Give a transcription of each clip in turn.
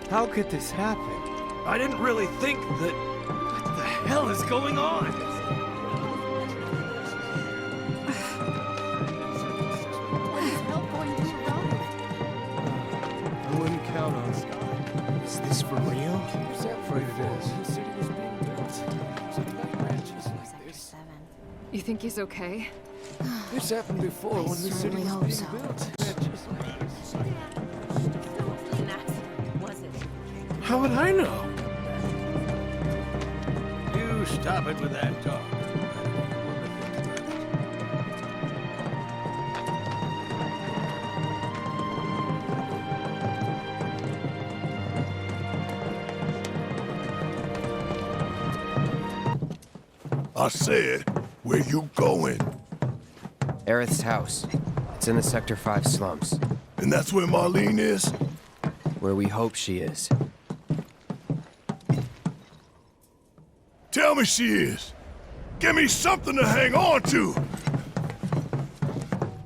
How could this happen? I didn't really think that... What the hell is going on? I wouldn't count on it. Is this for real? I'm afraid it is. The city was being built. Some branches like this. You think he's okay? This happened before when the city was being built. How would I know? You stop it with that talk. I said, where you going? Aerith's house. It's in the Sector 5 slums. And that's where Marlene is? Where we hope she is. Tell me she is. Give me something to hang on to.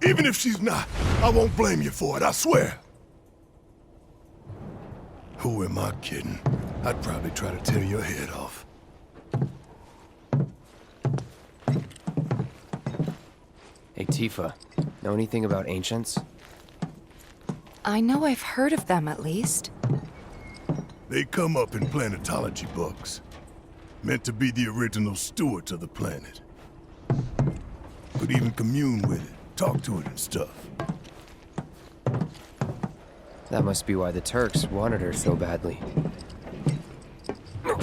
Even if she's not, I won't blame you for it, I swear. Who am I kidding? I'd probably try to tear your head off. Hey, Tifa. Know anything about ancients? I know I've heard of them, at least. They come up in planetology books. Meant to be the original stewards of the planet. Could even commune with it, talk to it and stuff. That must be why the Turks wanted her so badly. Within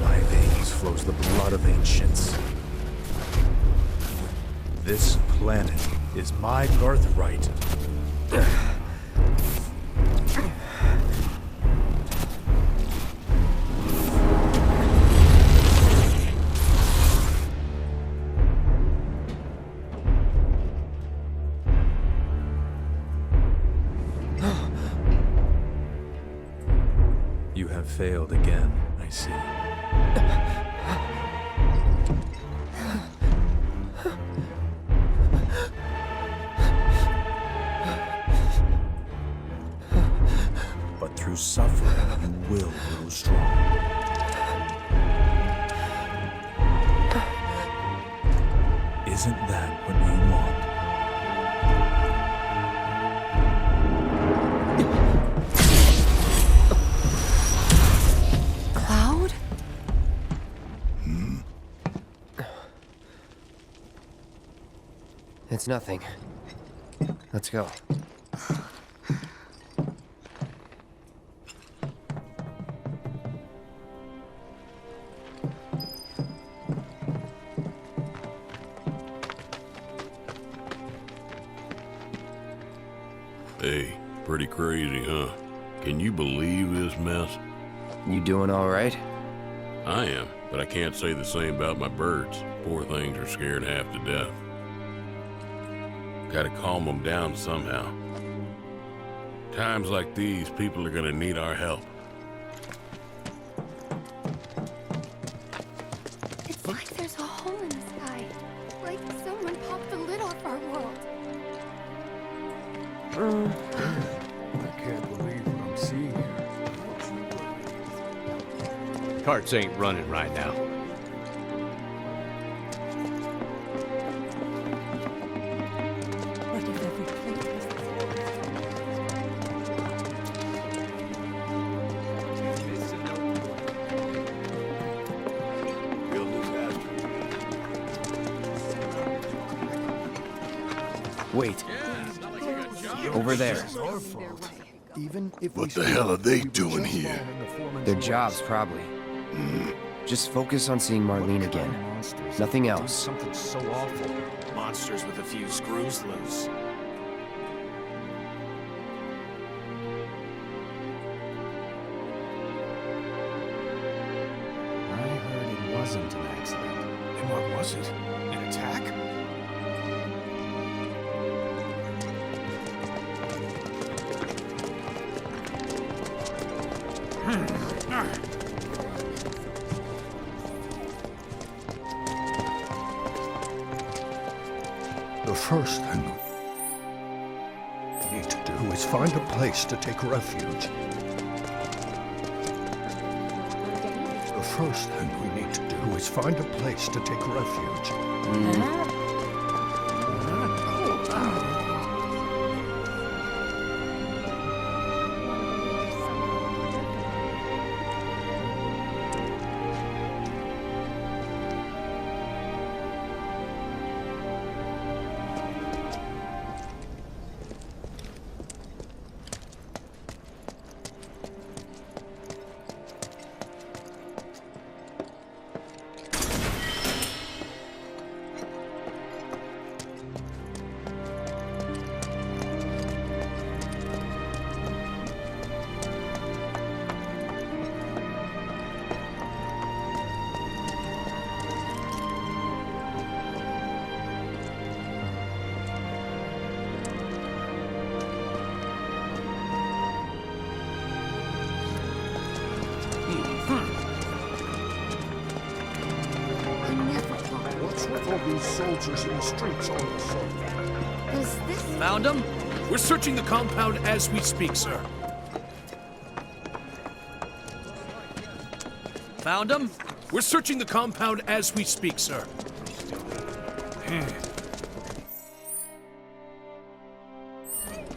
my veins flows the blood of ancients. This planet is my birthright. You have failed again, I see. But through suffering, you will grow strong. Isn't that what you want? Cloud? It's nothing. Let's go. Hey, pretty crazy, huh? Can you believe this mess? You doing all right? I am, but I can't say the same about my birds. Poor things are scared half to death. Gotta calm them down somehow. Times like these, people are gonna need our help. It's like there's a hole in the sky. Like someone popped the lid off our world. I can't believe what I'm seeing here. Carts ain't running right now. What if every plate was Real disaster. Wait. Over there. Even if What the hell are they doing here? Their jobs, probably. Just focus on seeing Marlene again. Nothing else. Something so awful. Monsters with a few screws loose. I heard it wasn't an accident. And what was it? An attack? The first thing we need to do is find a place to take refuge. The first thing we need to do is find a place to take refuge. What's with all these soldiers in the streets all of a sudden? Is this... Found him? We're searching the compound as we speak, sir. Found him? We're searching the compound as we speak, sir.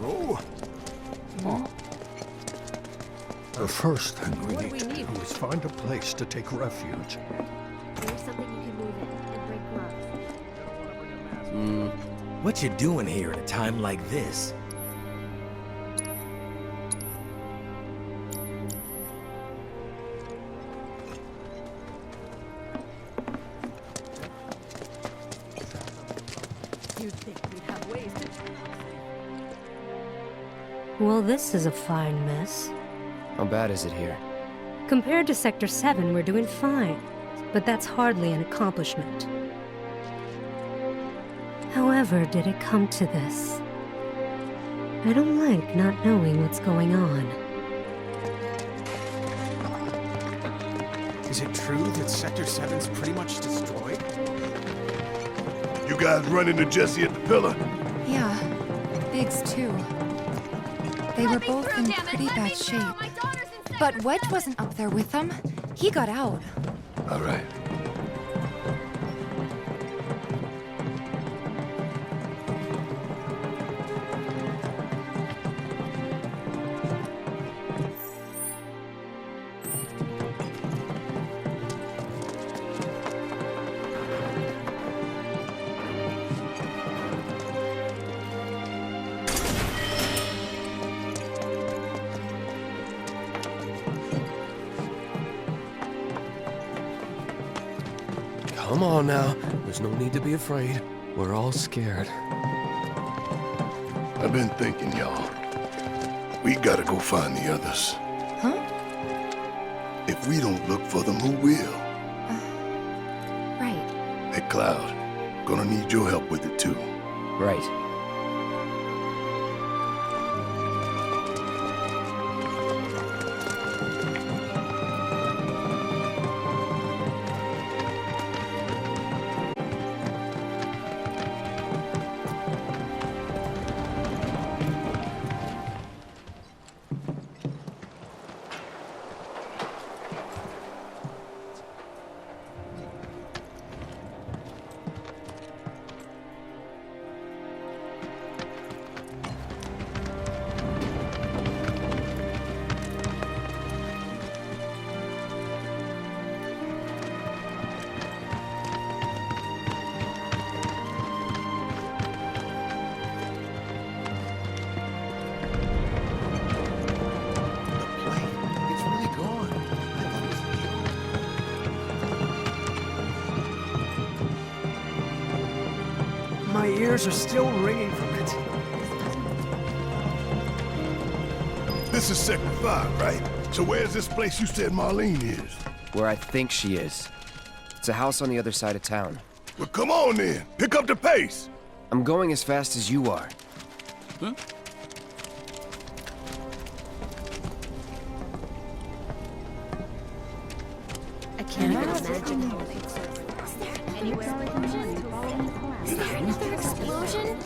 Oh. The first thing we need to do is find a place to take refuge. There's something you can move in and break gloves. What you doing here at a time like this? Well, this is a fine mess. How bad is it here? Compared to Sector 7, we're doing fine. But that's hardly an accomplishment. However, did it come to this? I don't like not knowing what's going on. Is it true that Sector 7's pretty much destroyed? You guys run into Jesse at the pillar? Yeah, Biggs too. They were both in pretty bad shape. But Wedge wasn't up there with them. He got out. All right. Come on now. There's no need to be afraid. We're all scared. I've been thinking, y'all. We gotta go find the others. Huh? If we don't look for them, who will? Right. Hey, Cloud. Gonna need your help with it, too. Right. My ears are still ringing from it. This is Sector 5, right? So where's this place you said Marlene is? Where I think she is. It's a house on the other side of town. Well, come on then. Pick up the pace. I'm going as fast as you are. Huh? I can't even imagine how it could serve. Is there another explosion?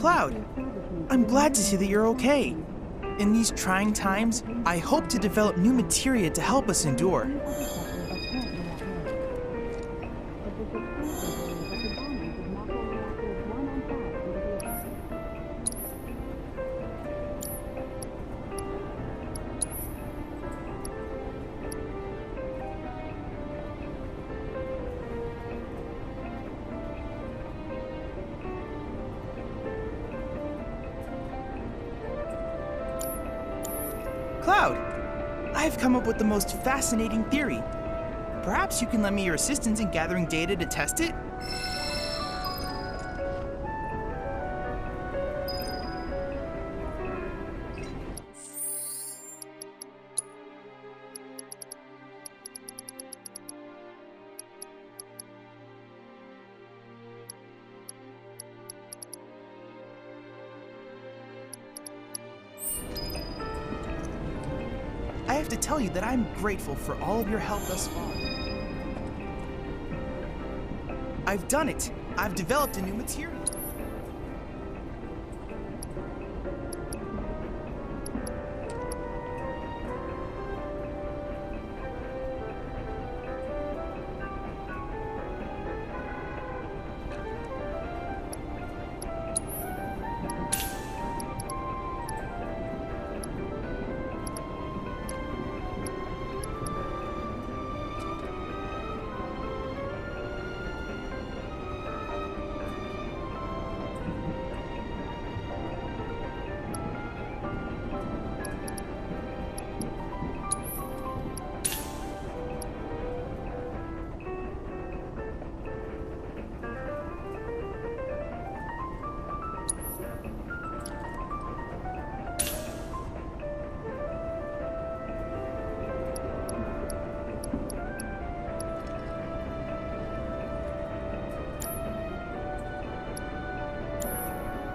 Cloud, I'm glad to see that you're okay. In these trying times, I hope to develop new materia to help us endure. Cloud, I've come up with the most fascinating theory. Perhaps you can lend me your assistance in gathering data to test it? I have to tell you that I'm grateful for all of your help thus far. I've done it! I've developed a new material.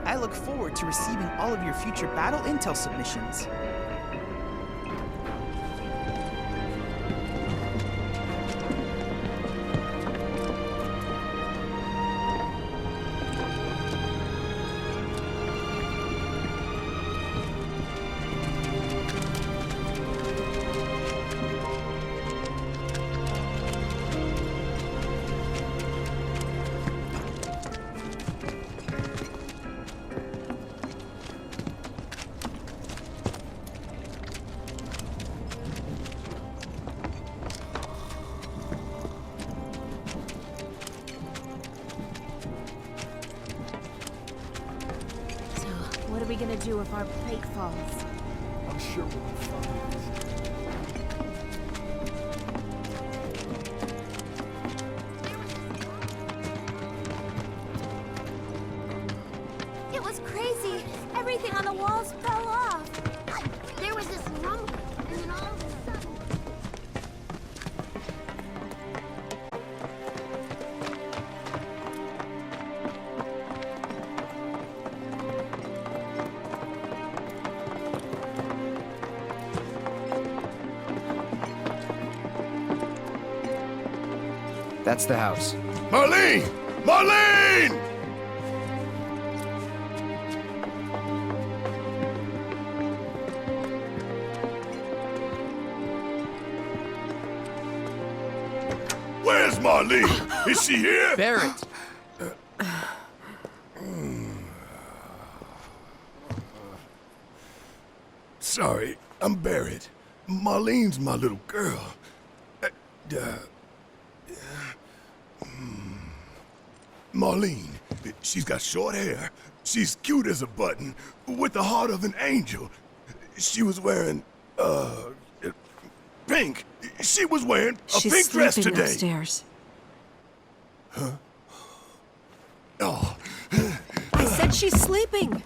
I look forward to receiving all of your future battle intel submissions. What are we gonna do if our plate falls? I'm sure we'll be fine. It was crazy. Everything on the walls fell off. There was this rumble, and then all of a sudden... That's the house. Marlene! Marlene! Where's Marlene? Is she here? Barrett! Sorry, I'm Barrett. Marlene's my little girl. Marlene, she's got short hair. She's cute as a button, with the heart of an angel. She was wearing, pink. She was wearing a pink dress today. Upstairs. Huh? Oh. I said she's sleeping.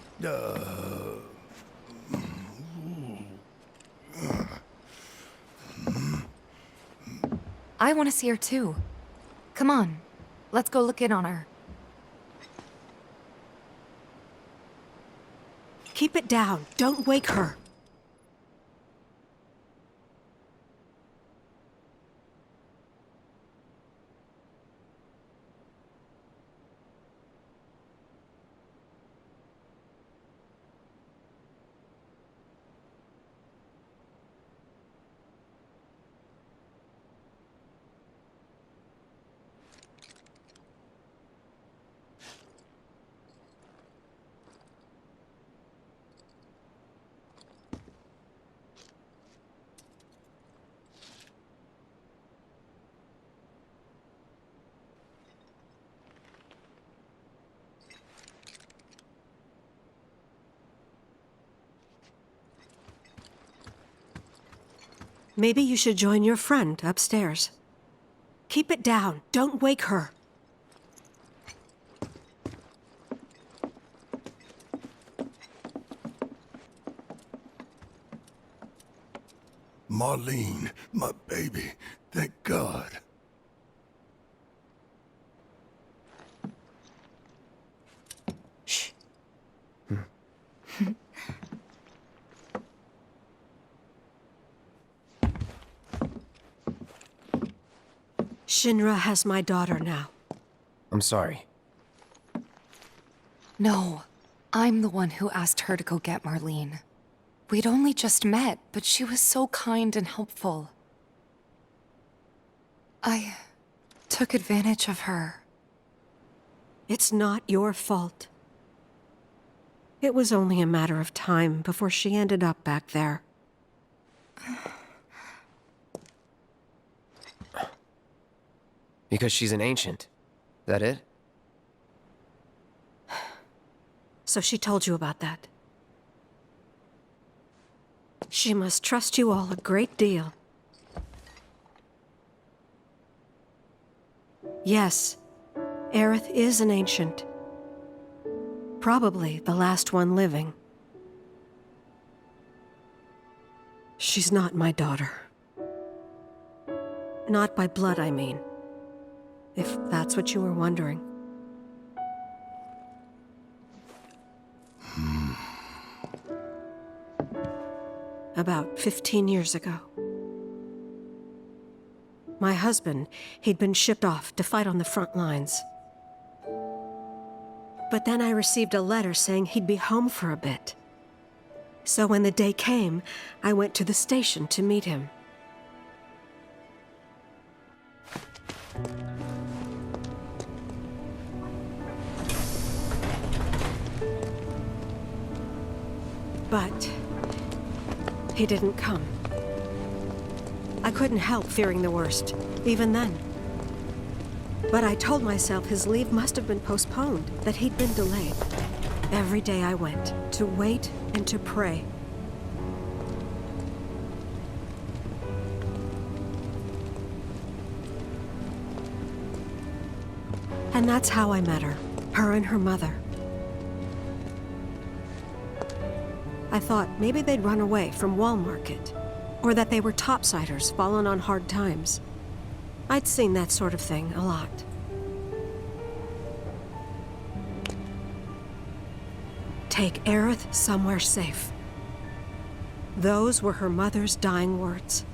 I want to see her too. Come on, let's go look in on her. Keep it down. Don't wake her. Maybe you should join your friend upstairs. Keep it down. Don't wake her. Marlene, my baby. Thank God. Shh. Shinra has my daughter now. I'm sorry. No, I'm the one who asked her to go get Marlene. We'd only just met, but she was so kind and helpful. I took advantage of her. It's not your fault. It was only a matter of time before she ended up back there. Because she's an ancient. That it? So she told you about that. She must trust you all a great deal. Yes, Aerith is an ancient. Probably the last one living. She's not my daughter. Not by blood, I mean. If that's what you were wondering. About 15 years ago. My husband, he'd been shipped off to fight on the front lines. But then I received a letter saying he'd be home for a bit. So when the day came, I went to the station to meet him. But he didn't come. I couldn't help fearing the worst, even then. But I told myself his leave must have been postponed, that he'd been delayed. Every day I went, to wait and to pray. And that's how I met her and her mother. I thought maybe they'd run away from Wall Market, or that they were topsiders fallen on hard times. I'd seen that sort of thing a lot. Take Aerith somewhere safe. Those were her mother's dying words.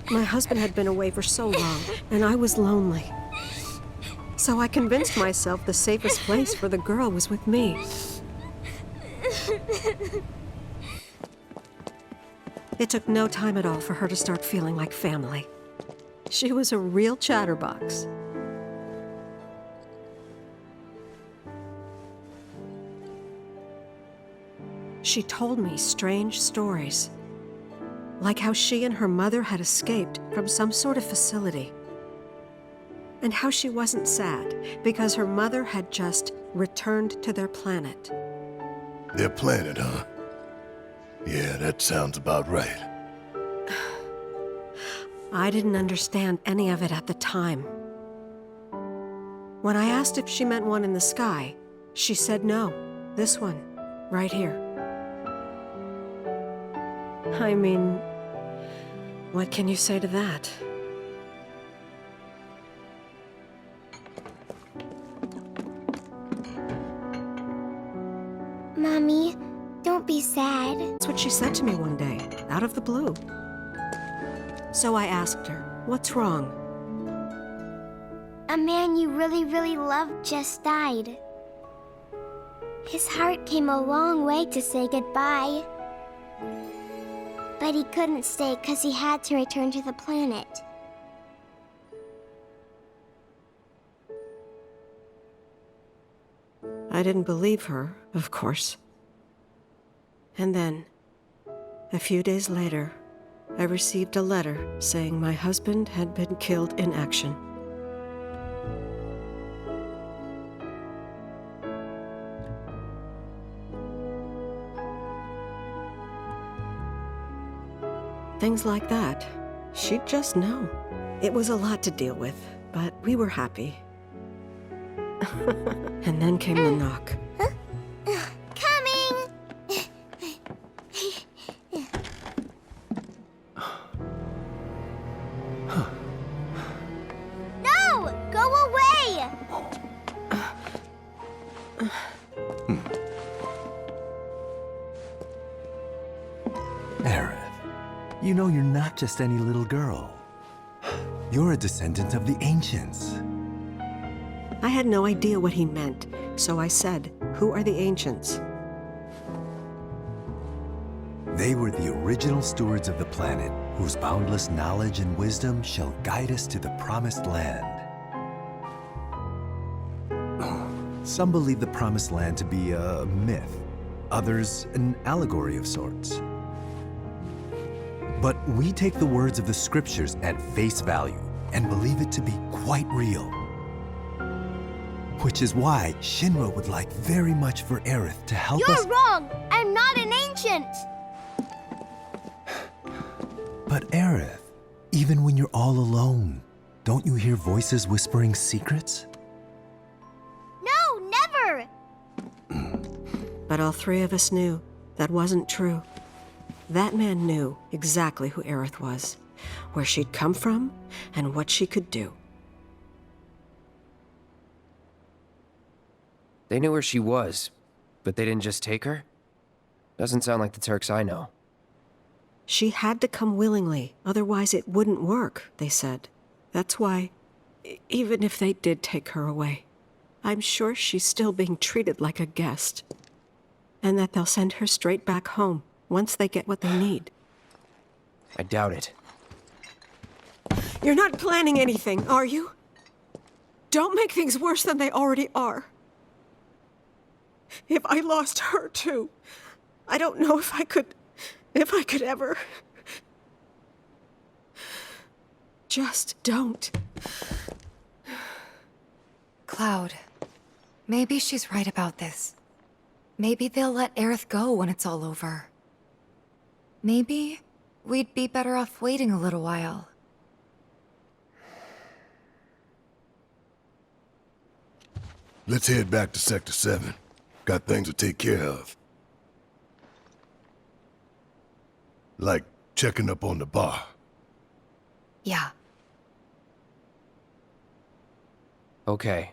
My husband had been away for so long, and I was lonely. So I convinced myself the safest place for the girl was with me. It took no time at all for her to start feeling like family. She was a real chatterbox. She told me strange stories. Like how she and her mother had escaped from some sort of facility. And how she wasn't sad because her mother had just returned to their planet. Their planet, huh? Yeah, that sounds about right. I didn't understand any of it at the time. When I asked if she meant one in the sky, she said no. This one, right here. I mean, what can you say to that? Mommy, don't be sad. That's what she said to me one day, out of the blue. So I asked her, what's wrong? A man you really, really loved just died. His heart came a long way to say goodbye. But he couldn't stay because he had to return to the planet. I didn't believe her, of course. And then, a few days later, I received a letter saying my husband had been killed in action. Things like that. She'd just know. It was a lot to deal with, but we were happy. And then came the knock. Coming! No! Go away! Aerith, you know you're not just any little girl. You're a descendant of the ancients. I had no idea what he meant, so I said, "Who are the ancients?" They were the original stewards of the planet, whose boundless knowledge and wisdom shall guide us to the promised land. Some believe the promised land to be a myth, others an allegory of sorts. But we take the words of the scriptures at face value and believe it to be quite real. Which is why Shinra would like very much for Aerith to help us— You're wrong! I'm not an ancient! But Aerith, even when you're all alone, don't you hear voices whispering secrets? No, never! But all three of us knew that wasn't true. That man knew exactly who Aerith was, where she'd come from, and what she could do. They knew where she was, but they didn't just take her? Doesn't sound like the Turks I know. She had to come willingly, otherwise it wouldn't work, they said. That's why, even if they did take her away, I'm sure she's still being treated like a guest. And that they'll send her straight back home once they get what they need. I doubt it. You're not planning anything, are you? Don't make things worse than they already are. If I lost her too, I don't know if I could ever. Just don't. Cloud, maybe she's right about this. Maybe they'll let Aerith go when it's all over. Maybe we'd be better off waiting a little while. Let's head back to Sector 7. Got things to take care of. Like checking up on the bar. Yeah. Okay.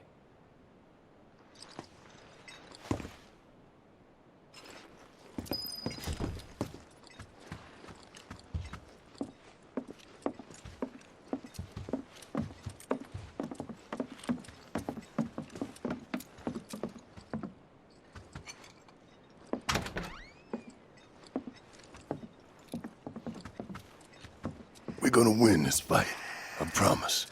We're gonna win this fight. I promise.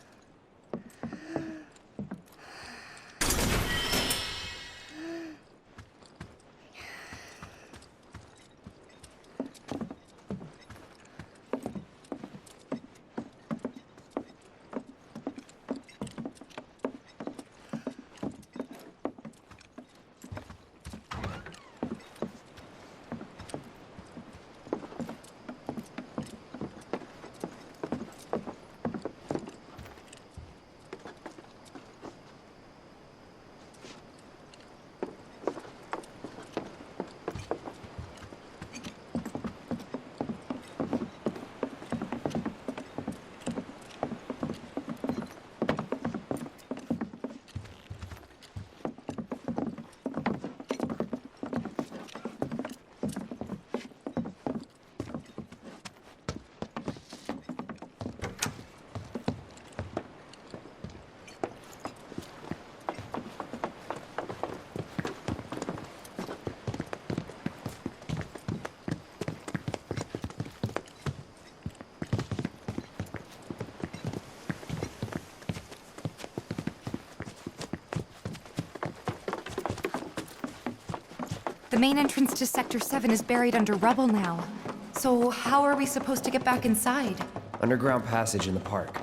The main entrance to Sector 7 is buried under rubble now. So how are we supposed to get back inside? Underground passage in the park.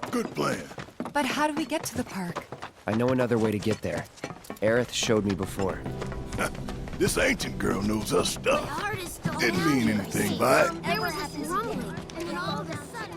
Good plan. But how do we get to the park? I know another way to get there. Aerith showed me before. This ancient girl knows her stuff. Didn't mean anything by it. There was this rumbling, and then all of a sudden...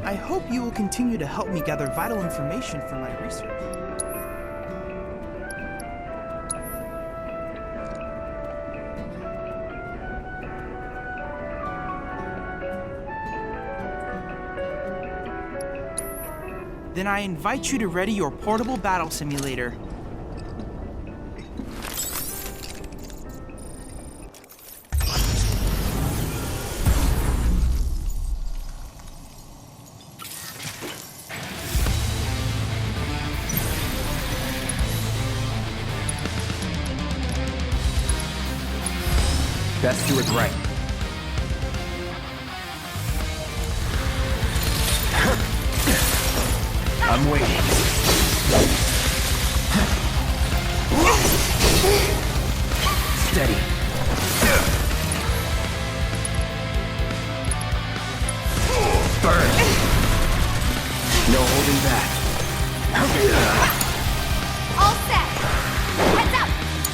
I hope you will continue to help me gather vital information for my research. Then I invite you to ready your portable battle simulator. Best do it right. I'm waiting. Steady. Burn. No holding back. All set! Heads up!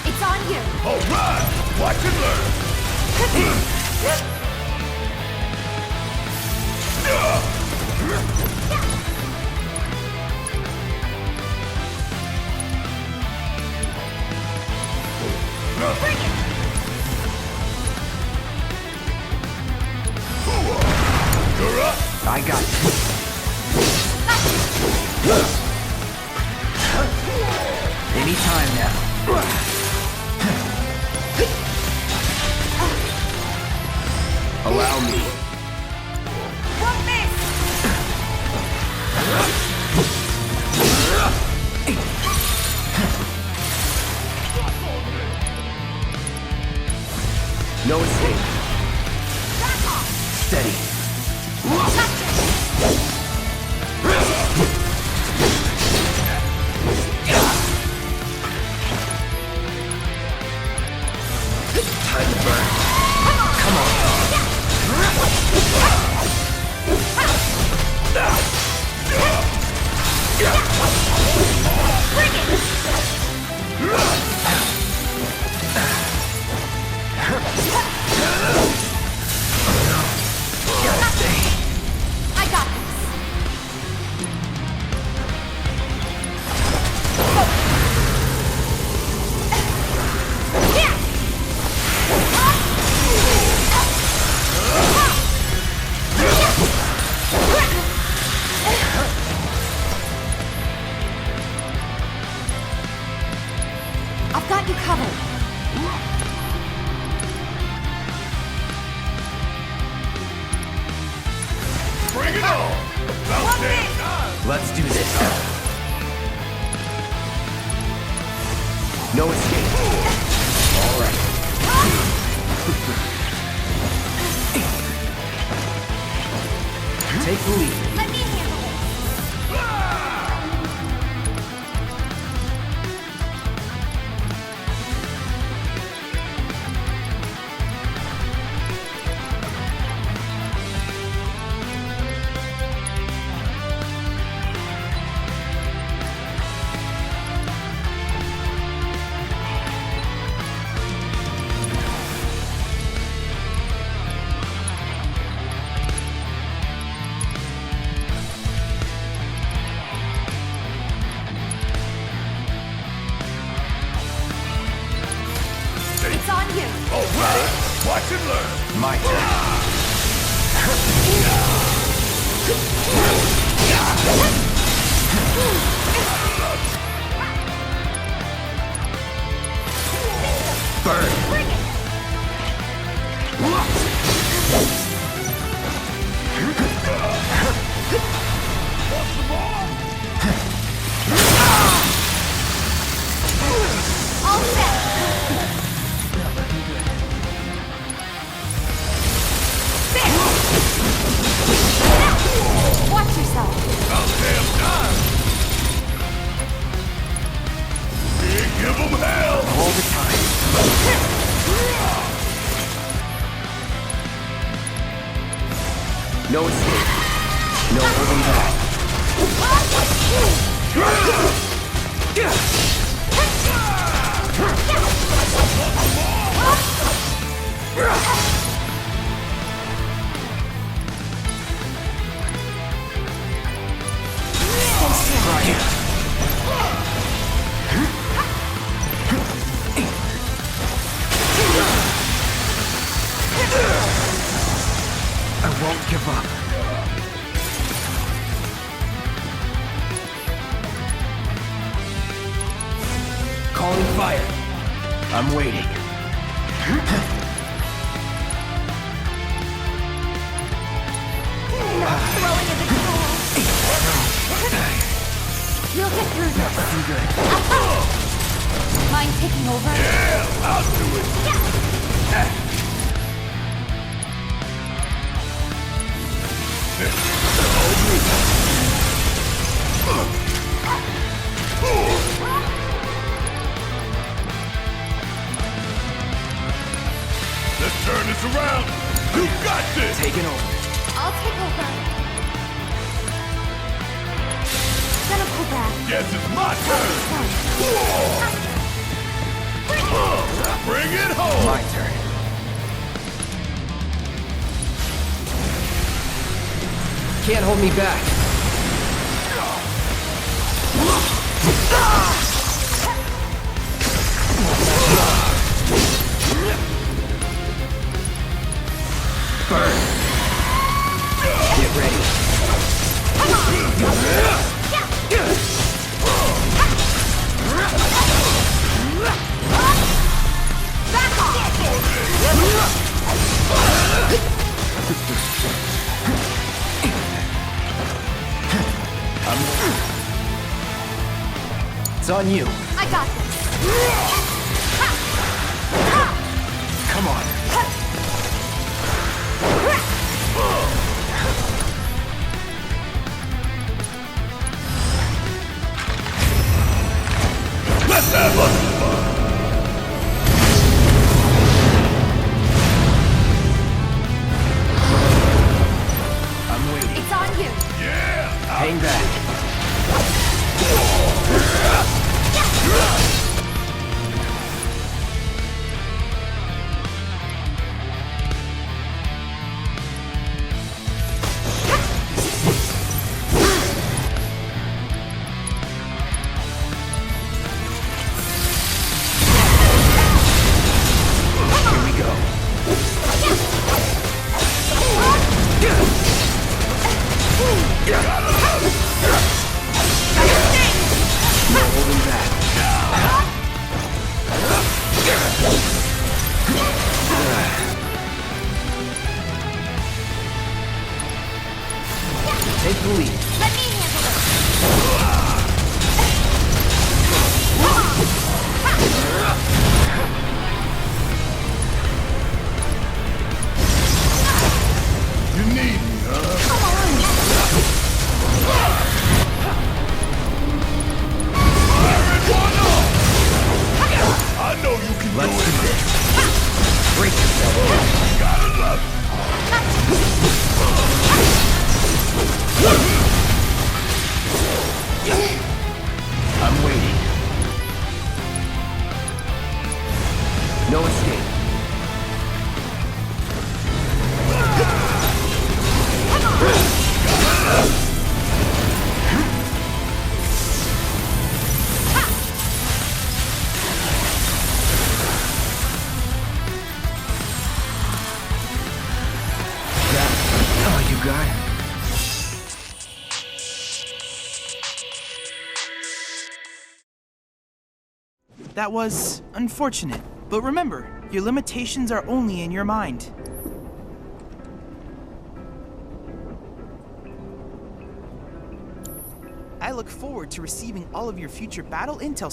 It's on you! All right! Watch and learn! Bring it! You're up! I got you. Anytime now. Allow me. Won't miss! No escape. Steady. Time to burn. Come on. I got this. I've got you covered. Bring it on! About damn time! Let's do this. No escape. All right. Take the lead. Let me handle it. It's on you. All right! Watch and learn! My turn. Burn. Bring it. All set. Watch yourself. About damn time! Give them hell! All the time. No escape. No holding back. I won't give up. Calling fire. I'm waiting. Throwing in the towel. You'll get through this. I'm good. Mind taking over? Yeah, I'll do it! Let's turn this around! You got this! Taking over. I'll take over. Gonna pull back. Guess it's my turn! Bring it home! My turn. Can't hold me back. Burn. Get ready. Back off! It's on you. I got this. Come on. Let's have us some fun! the lead. Let me handle it. You need me, huh? I know you can do it. Break yourself. Gotta love it. I'm waiting. No escape. Oh, you got it. That was unfortunate, but remember, your limitations are only in your mind. I look forward to receiving all of your future battle intel